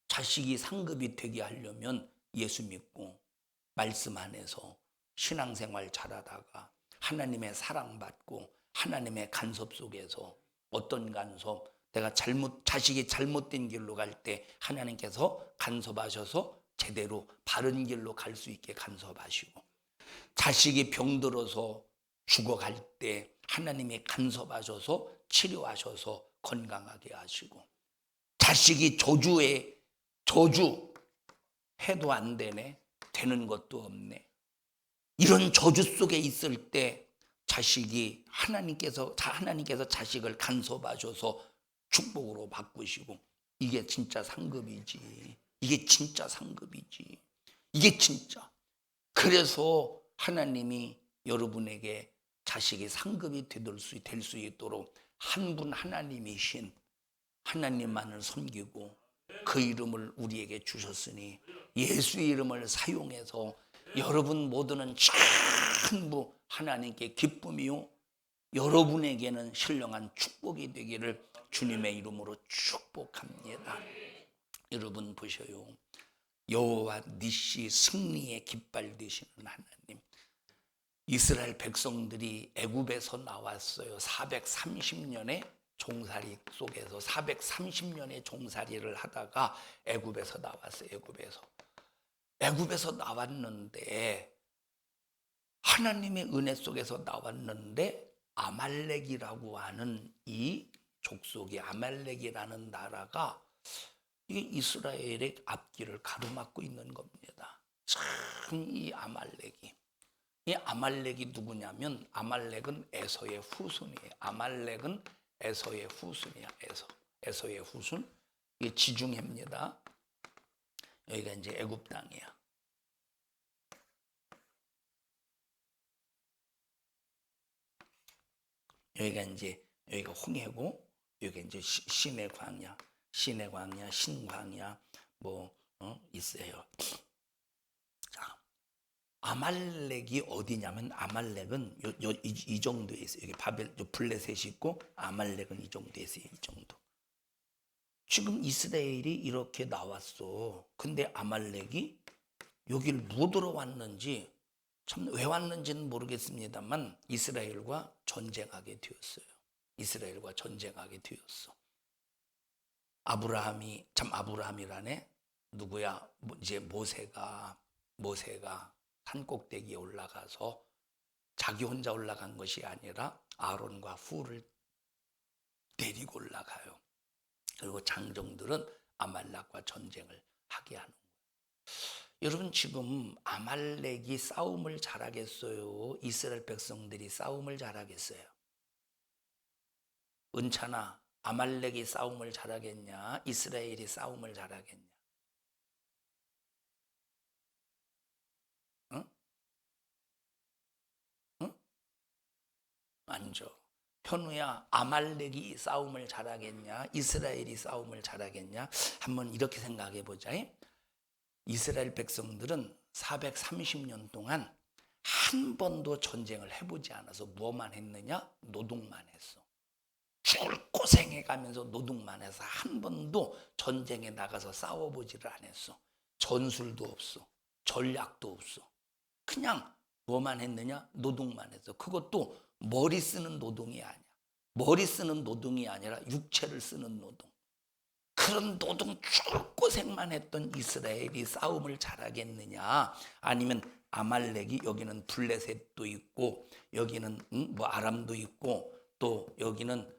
Speaker 1: 자식이 상급이 되게 하려면 예수 믿고 말씀 안에서 신앙생활 잘하다가 하나님의 사랑받고 하나님의 간섭 속에서, 어떤 간섭? 내가 자식이 잘못된 길로 갈 때 하나님께서 간섭하셔서 제대로 바른 길로 갈 수 있게 간섭하시고, 자식이 병들어서 죽어갈 때 하나님이 간섭하셔서 치료하셔서 건강하게 하시고, 자식이 저주 해도 안 되네, 되는 것도 없네, 이런 저주 속에 있을 때 하나님께서 자식을 간섭하셔서 축복으로 바꾸시고, 이게 진짜 상급이지. 이게 진짜 상급이지. 이게 진짜. 그래서 하나님이 여러분에게 자식이 상급이 될 수 있도록 한 분 하나님이신 하나님만을 섬기고 그 이름을 우리에게 주셨으니, 예수 이름을 사용해서 여러분 모두는 전부 하나님께 기쁨이요 여러분에게는 신령한 축복이 되기를 주님의 이름으로 축복합니다. 여러분 보셔요. 여호와 니시, 승리의 깃발 되시는 하나님. 이스라엘 백성들이 애굽에서 나왔어요. 430년의 종살이 속에서 430년의 종살이를 하다가 애굽에서 나왔어요. 애굽에서 나왔는데, 하나님의 은혜 속에서 나왔는데, 아말렉이라고 하는 이 족속이, 아말렉이라는 나라가 이게 이스라엘의 앞길을 가로막고 있는 겁니다. 참, 이 아말렉이 누구냐면, 아말렉은 에서의 후손이에요. 아말렉은 에서의 후손이야. 에서의 후손. 이게 지중해입니다. 여기가 이제 애굽 땅이야. 여기가 홍해고, 여기가 이제 시내 광야, 신광야 있어요. 자, 아말렉이 어디냐면, 아말렉은 이 정도에 있어요. 여기 블레셋이 있고 아말렉은 이 정도에 있어요. 이 정도. 지금 이스라엘이 이렇게 나왔어. 근데 아말렉이 여길 못 왔는지, 참 왜 왔는지는 모르겠습니다만 이스라엘과 전쟁하게 되었어요. 아브라함이라네. 누구야? 이제 모세가 산꼭대기에 올라가서 자기 혼자 올라간 것이 아니라 아론과 훌을 데리고 올라가요. 그리고 장정들은 아말렉과 전쟁을 하게 하는 거예요. 여러분, 지금 아말렉이 싸움을 잘하겠어요? 이스라엘 백성들이 싸움을 잘하겠어요? 은찬아, 아말렉이 싸움을 잘하겠냐? 이스라엘이 싸움을 잘하겠냐? 응? 응? 아니죠. 현우야, 아말렉이 싸움을 잘하겠냐? 이스라엘이 싸움을 잘하겠냐? 한번 이렇게 생각해 보자. 이스라엘 백성들은 430년 동안 한 번도 전쟁을 해보지 않아서 뭐만 했느냐? 노동만 했어. 죽을 고생해가면서 노동만 해서 한 번도 전쟁에 나가서 싸워보지를 않았어. 전술도 없어. 전략도 없어. 그냥 뭐만 했느냐? 노동만 했어. 그것도 머리 쓰는 노동이 아니야. 머리 쓰는 노동이 아니라 육체를 쓰는 노동. 그런 노동 죽고생만 했던 이스라엘이 싸움을 잘하겠느냐? 아니면 아말렉이, 여기는 블레셋도 있고 여기는 뭐 아람도 있고 또 여기는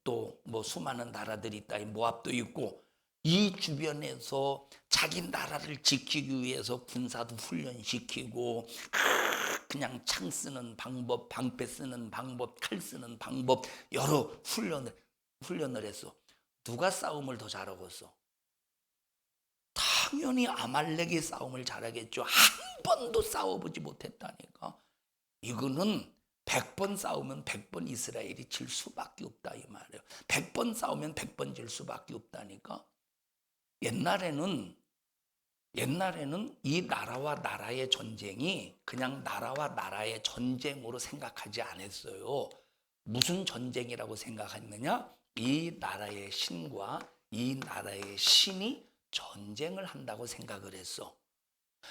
Speaker 1: 또 뭐 수많은 나라들이 있다. 모압도 있고 이 주변에서 자기 나라를 지키기 위해서 군사도 훈련시키고 그냥 창 쓰는 방법, 방패 쓰는 방법, 칼 쓰는 방법 여러 훈련을 했어. 누가 싸움을 더 잘하겠어? 당연히 아말렉이 싸움을 잘하겠죠. 한 번도 싸워보지 못했다니까. 이거는 100번 싸우면 100번 이스라엘이 질 수밖에 없다 이 말이에요. 100번 싸우면 100번 질 수밖에 없다니까. 옛날에는 이 나라와 나라의 전쟁이 그냥 나라와 나라의 전쟁으로 생각하지 않았어요. 무슨 전쟁이라고 생각했느냐? 이 나라의 신과 이 나라의 신이 전쟁을 한다고 생각을 했어.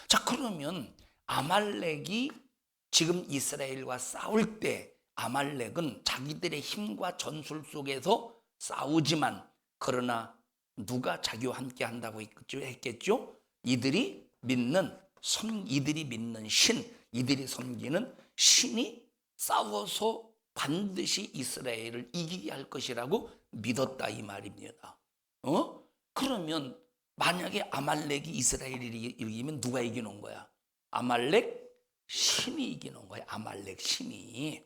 Speaker 1: 자, 그러면 아말렉이 지금 이스라엘과 싸울 때 아말렉은 자기들의 힘과 전술 속에서 싸우지만, 그러나 누가 자기와 함께 한다고 했겠죠? 이들이 믿는 신, 이들이 섬기는 신이 싸워서 반드시 이스라엘을 이기게 할 것이라고 믿었다 이 말입니다. 그러면 만약에 아말렉이 이스라엘을 이기면 누가 이기는 거야? 아말렉 신이 이기는 거야. 아말렉 신이.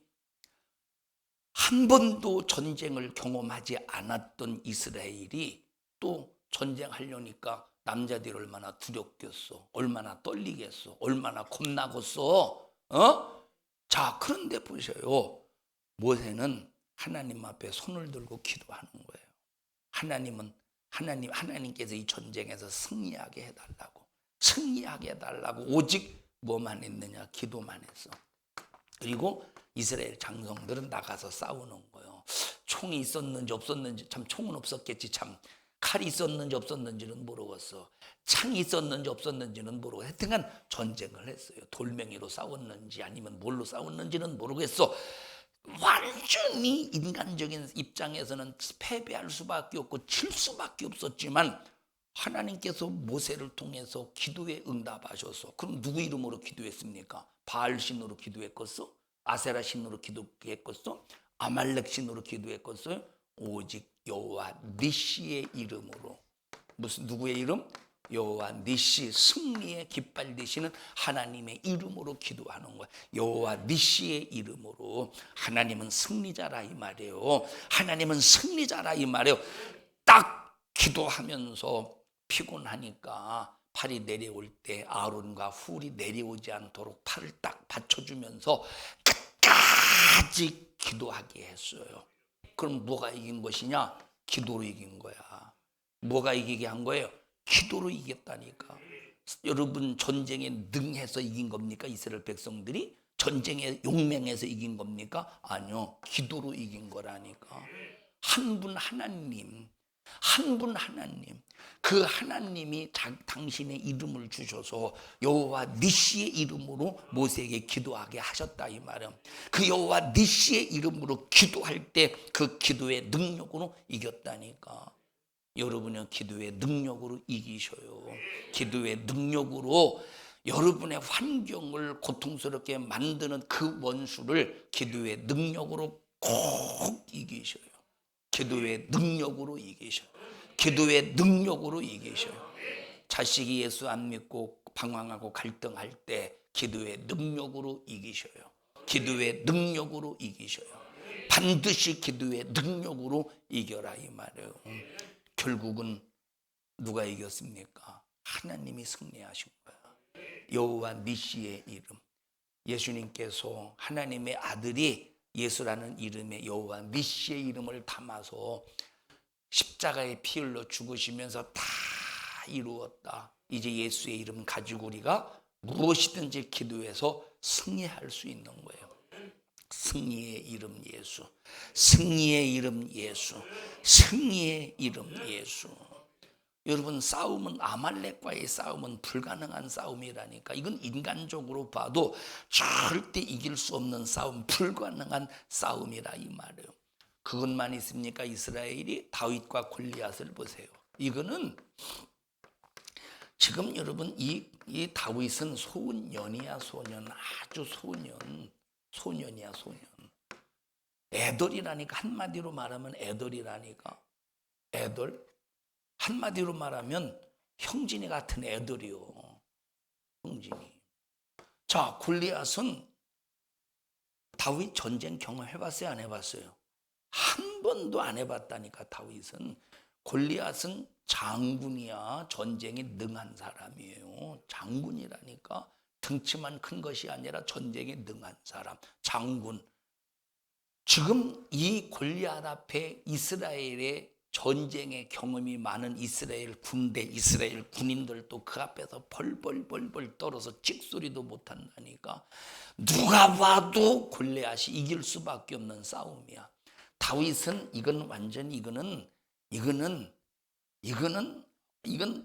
Speaker 1: 한 번도 전쟁을 경험하지 않았던 이스라엘이 또 전쟁하려니까 남자들이 얼마나 두렵겠어, 얼마나 떨리겠어, 얼마나 겁나겠어. 자, 그런데 보셔요. 모세는 하나님 앞에 손을 들고 기도하는 거예요. 하나님께서 이 전쟁에서 승리하게 해달라고 오직 뭐만 했느냐? 기도만 했어. 그리고 이스라엘 장성들은 나가서 싸우는 거예요. 총이 있었는지 없었는지, 참 총은 없었겠지, 참 칼이 있었는지 없었는지는 모르겠어. 창이 있었는지 없었는지는 모르고 하여튼간 전쟁을 했어요. 돌멩이로 싸웠는지 아니면 뭘로 싸웠는지는 모르겠어. 완전히 인간적인 입장에서는 패배할 수밖에 없고 질 수밖에 없었지만 하나님께서 모세를 통해서 기도에 응답하셔서, 그럼 누구 이름으로 기도했습니까? 바알 신으로 기도했겠어? 아세라 신으로 기도했겠어? 아말렉 신으로 기도했겠어요? 오직 여호와 니시의 이름으로. 무슨 누구의 이름? 여호와 니시, 승리의 깃발 되시는 하나님의 이름으로 기도하는 거야. 여호와 니시의 이름으로. 하나님은 승리자라 이 말이에요. 하나님은 승리자라 이 말이에요. 딱 기도하면서 피곤하니까 팔이 내려올 때 아론과 훌이 내려오지 않도록 팔을 딱 받쳐주면서 끝까지 기도하게 했어요. 그럼 뭐가 이긴 것이냐? 기도로 이긴 거야. 뭐가 이기게 한 거예요? 기도로 이겼다니까. 여러분, 전쟁에 능해서 이긴 겁니까? 이스라엘 백성들이 전쟁에 용맹해서 이긴 겁니까? 아니요, 기도로 이긴 거라니까. 한 분 하나님, 그 하나님이 당신의 이름을 주셔서 여호와 니시의 이름으로 모세에게 기도하게 하셨다 이 말은. 그 여호와 니시의 이름으로 기도할 때 그 기도의 능력으로 이겼다니까. 여러분은 기도의 능력으로 이기셔요. 기도의 능력으로 여러분의 환경을 고통스럽게 만드는 그 원수를 기도의 능력으로 꼭 이기셔요. 기도의 능력으로 이기셔요. 기도의 능력으로 이기셔요. 자식이 예수 안 믿고 방황하고 갈등할 때 기도의 능력으로 이기셔요. 기도의 능력으로 이기셔요. 반드시 기도의 능력으로 이겨라 이 말이에요. 결국은 누가 이겼습니까? 하나님이 승리하신 거야. 여호와 니시의 이름. 예수님께서 하나님의 아들이 예수라는 이름의 여호와 니시의 이름을 담아서 십자가에 피 흘려 죽으시면서 다 이루었다. 이제 예수의 이름 가지고 우리가 무엇이든지 기도해서 승리할 수 있는 거예요. 승리의 이름 예수, 승리의 이름 예수, 승리의 이름 예수. 여러분, 싸움은, 아말렉과의 싸움은 불가능한 싸움이라니까. 이건 인간적으로 봐도 절대 이길 수 없는 싸움, 불가능한 싸움이라 이 말이에요. 그것만 있습니까? 이스라엘이 다윗과 골리앗을 보세요. 이거는 지금 여러분 이 다윗은 소년이야, 소년. 아주 소년이야, 소년. 애돌이라니까. 한마디로 말하면 애돌이라니까. 애돌. 한마디로 말하면 형진이 같은 애돌이요. 형진이. 자, 골리앗은 다윗 전쟁 경험해봤어요, 안 해봤어요? 한 번도 안 해봤다니까. 다윗은. 골리앗은 장군이야. 전쟁에 능한 사람이에요. 장군이라니까. 등치만 큰 것이 아니라 전쟁에 능한 사람, 장군. 지금 이 골리앗 앞에 이스라엘의 전쟁의 경험이 많은 이스라엘 군대, 이스라엘 군인들도 그 앞에서 벌벌벌벌 떨어서 찍소리도 못한다니까. 누가 봐도 골리앗이 이길 수밖에 없는 싸움이야. 다윗은 이건 완전히 이건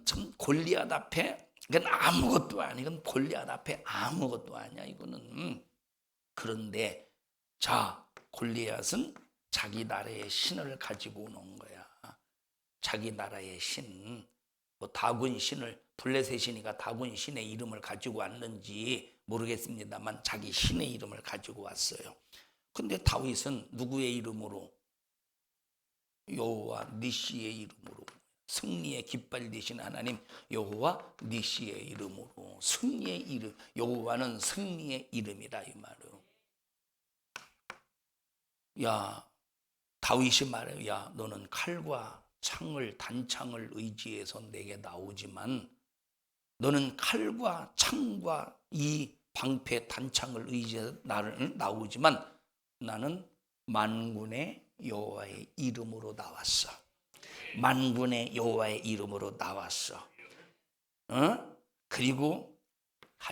Speaker 1: 참 골리앗 앞에 이건 아무것도 아니야. 이건 골리앗 앞에 아무것도 아니야. 이거는. 그런데 자, 골리앗은 자기 나라의 신을 가지고 오는 거야. 자기 나라의 신. 뭐 다곤 신을, 블레셋 신이가 다곤 신의 이름을 가지고 왔는지 모르겠습니다만 자기 신의 이름을 가지고 왔어요. 근데 다윗은 누구의 이름으로? 여호와 니시의 이름으로. 승리의 깃발 되신 하나님 여호와 니시의 이름으로. 승리의 이름. 여호와는 승리의 이름이다, 이 말이에요. 야, 다윗이 말해요. 야, 너는 칼과 창을, 단창을 의지해서 내게 나오지만, 너는 칼과 창과 이 방패 단창을 의지해서 나를 나오지만 나는 만군의 여호와의 이름으로 나왔어. 만군의 여호와의 이름으로 나왔어. 그리고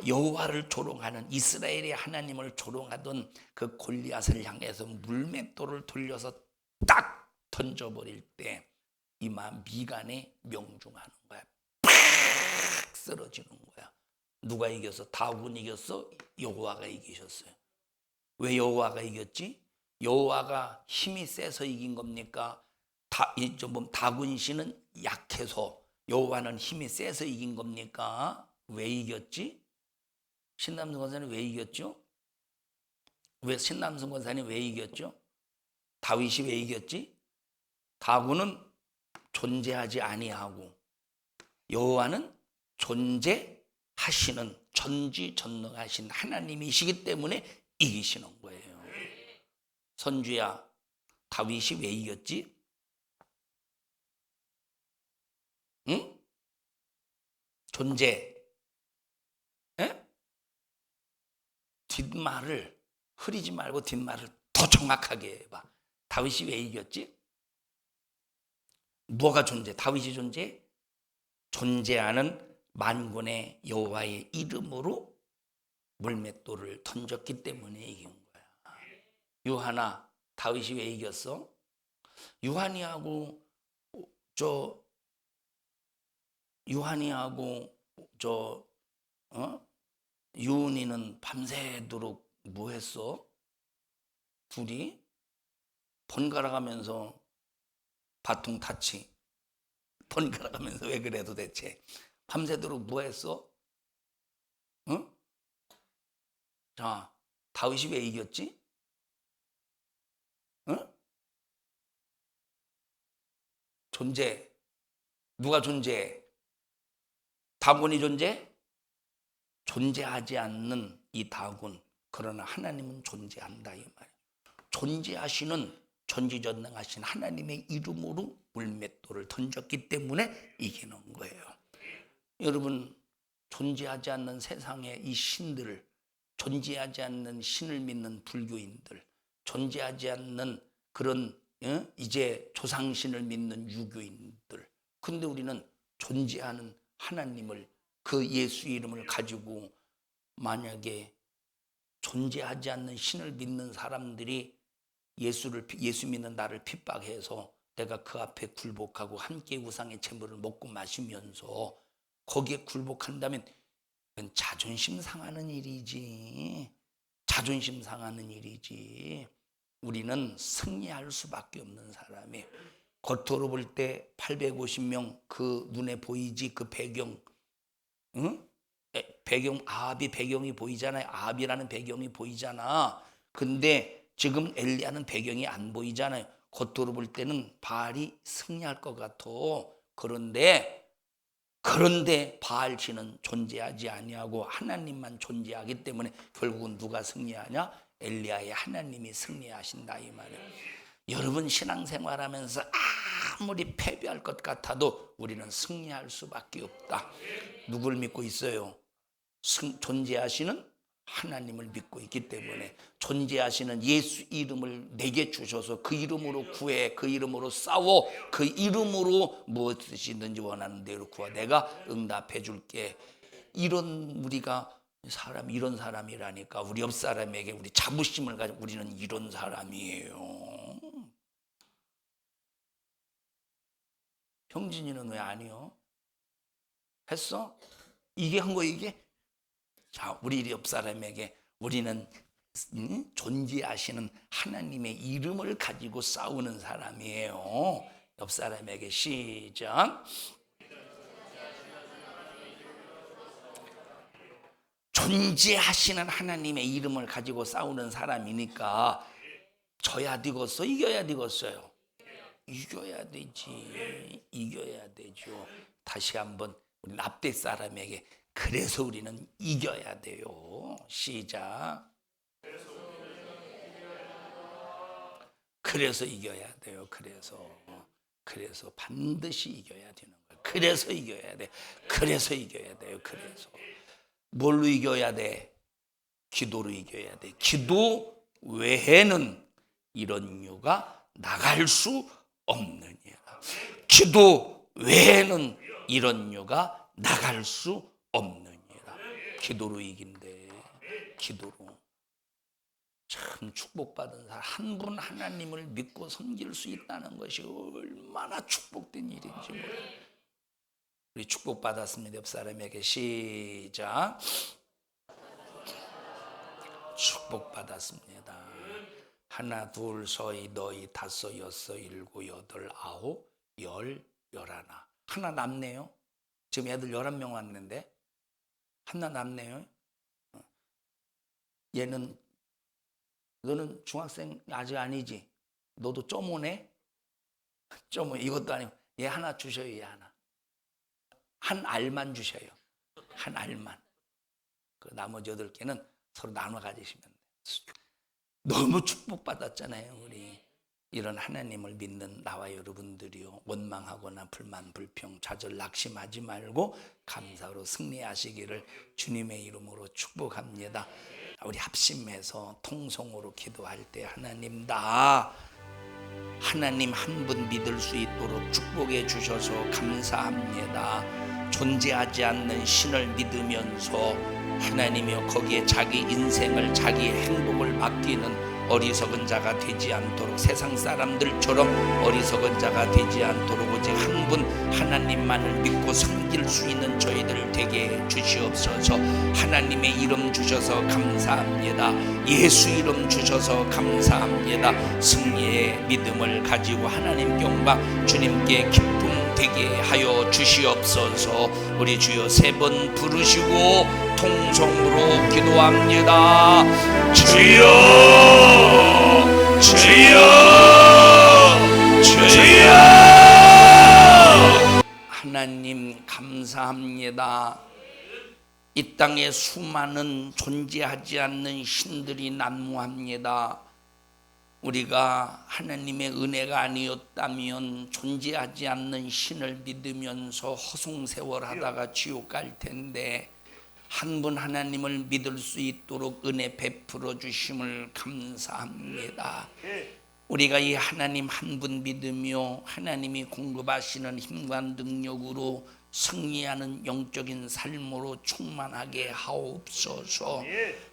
Speaker 1: 여호와를 조롱하는, 이스라엘의 하나님을 조롱하던 그 골리앗을 향해서 물맷돌을 돌려서 딱 던져버릴 때 이마 미간에 명중하는 거야. 팍 쓰러지는 거야. 누가 이겼어? 다곤이 이겼어? 여호와가 이기셨어요. 왜 여호와가 이겼지? 여호와가 힘이 세서 이긴 겁니까? 다곤 씨는 약해서, 여호와는 힘이 세서 이긴 겁니까? 왜 이겼지? 신남성 권사님 왜 이겼죠? 왜 신남성 권사님 왜 이겼죠? 다윗이 왜 이겼지? 다곤은 존재하지 아니하고 여호와는 존재하시는 전지전능하신 하나님이시기 때문에 이기시는 거예요. 선주야, 다윗이 왜 이겼지? 응? 존재. 에? 뒷말을 흐리지 말고 뒷말을 더 정확하게 해봐. 다윗이 왜 이겼지? 뭐가 존재? 다윗이 존재? 존재하는 만군의 여호와의 이름으로 물맷돌을 던졌기 때문에 이긴 거야. 유하나, 다윗이 왜 이겼어? 유한이하고 유은이는 밤새도록 뭐 했어? 둘이 번갈아 가면서 바통 타치. 번갈아 가면서 왜 그래 도대체? 밤새도록 뭐 했어? 응? 자, 다윗이 왜 이겼지? 응? 존재. 누가 존재해? 다곤이 존재? 존재하지 않는 이 다곤. 그러나 하나님은 존재한다, 이 말이에요. 존재하시는 전지전능하신 하나님의 이름으로 물맷돌을 던졌기 때문에 이기는 거예요. 여러분, 존재하지 않는 세상의 이 신들을, 존재하지 않는 신을 믿는 불교인들, 존재하지 않는 그런 이제 조상신을 믿는 유교인들, 근데 우리는 존재하는 하나님을, 그 예수 이름을 가지고 만약에 존재하지 않는 신을 믿는 사람들이 예수 믿는 나를 핍박해서 내가 그 앞에 굴복하고 함께 우상의 제물을 먹고 마시면서 거기에 굴복한다면 그건 자존심 상하는 일이지. 자존심 상하는 일이지. 우리는 승리할 수밖에 없는 사람이에요. 겉으로 볼 때 850명 그 눈에 보이지 그 배경, 응? 배경 아합이 배경이 보이잖아요. 아합이라는 배경이 보이잖아. 근데 지금 엘리야는 배경이 안 보이잖아요. 겉으로 볼 때는 바알이 승리할 것 같아. 그런데 바알신은 존재하지 아니하고 하나님만 존재하기 때문에 결국은 누가 승리하냐? 엘리야의 하나님이 승리하신다 이 말이에요. 여러분 신앙생활하면서 아무리 패배할 것 같아도 우리는 승리할 수밖에 없다. 누굴 믿고 있어요? 존재하시는 하나님을 믿고 있기 때문에 존재하시는 예수 이름을 내게 주셔서 그 이름으로 구해, 그 이름으로 싸워, 그 이름으로 무엇이든지 원하는 대로 구하, 내가 응답해 줄게. 이런 우리가 이런 사람이라니까. 우리 옆 사람에게 우리 자부심을 가지고 우리는 이런 사람이에요. 형진이는 왜 아니요? 했어? 이게 한 거 이게? 자, 우리 옆 사람에게 우리는 존재하시는 하나님의 이름을 가지고 싸우는 사람이에요. 옆 사람에게 시작. 존재하시는 하나님의 이름을 가지고 싸우는 사람이니까 져야 되겠어? 이겨야 되겠어요? 이겨야 되지. 이겨야 되죠. 다시 한번 우리 앞대 사람에게 그래서 우리는 이겨야 돼요. 시작. 그래서 이겨야 돼요. 그래서 반드시 이겨야 되는 거예요. 그래서 이겨야 돼. 그래서 이겨야 돼요. 그래서 뭘로 이겨야 돼? 기도로 이겨야 돼. 기도 외에는 이런 유가 나갈 수 없느니라. 기도 외에는 이런 유가 나갈 수 없느니라. 기도로 이긴대. 기도로. 참 축복받은 사람, 한 분 하나님을 믿고 섬길 수 있다는 것이 얼마나 축복된 일인지 몰라요. 우리 축복받았습니다. 옆 사람에게 시작. 축복받았습니다. 하나, 둘, 서이, 너희, 다섯, 여섯, 일곱, 여덟, 아홉, 열, 열하나. 하나 남네요. 지금 애들 11명 왔는데 하나 남네요. 얘는 너는 중학생 아직 아니지? 너도 쪼모네? 쪼모 이것도 아니고 얘 하나 주셔요. 얘 하나. 한 알만 주셔요. 한 알만. 그 나머지 8개는 서로 나눠 가지시면 돼요. 너무 축복받았잖아요. 우리 이런 하나님을 믿는 나와 여러분들이요, 원망하거나 불만, 불평, 좌절, 낙심하지 말고 감사로 승리하시기를 주님의 이름으로 축복합니다. 우리 합심해서 통성으로 기도할 때 하나님 한 분 믿을 수 있도록 축복해 주셔서 감사합니다. 존재하지 않는 신을 믿으면서 하나님이여 거기에 자기 인생을, 자기 행복을 맡기는 어리석은 자가 되지 않도록, 세상 사람들처럼 어리석은 자가 되지 않도록 오직 한 분 하나님만을 믿고 섬길 수 있는 저희들 되게 주시옵소서. 하나님의 이름 주셔서 감사합니다. 예수 이름 주셔서 감사합니다. 승리의 믿음을 가지고 하나님 영광, 주님께 기쁨 되게 하여 주시옵소서. 우리 주여 3번 부르시고 통성으로 기도합니다. 주여, 주여, 주여. 하나님 감사합니다. 이 땅에 수많은 존재하지 않는 신들이 난무합니다. 우리가 하나님의 은혜가 아니었다면 존재하지 않는 신을 믿으면서 허송세월하다가 지옥 갈 텐데 한 분 하나님을 믿을 수 있도록 은혜 베풀어 주심을 감사합니다. 우리가 이 하나님 한 분 믿으며 하나님이 공급하시는 힘과 능력으로 승리하는 영적인 삶으로 충만하게 하옵소서.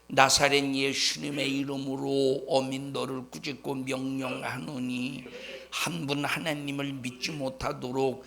Speaker 1: 나사렛 예수님의 이름으로 어민 너를 꾸짖고 명령하노니 한 분 하나님을 믿지 못하도록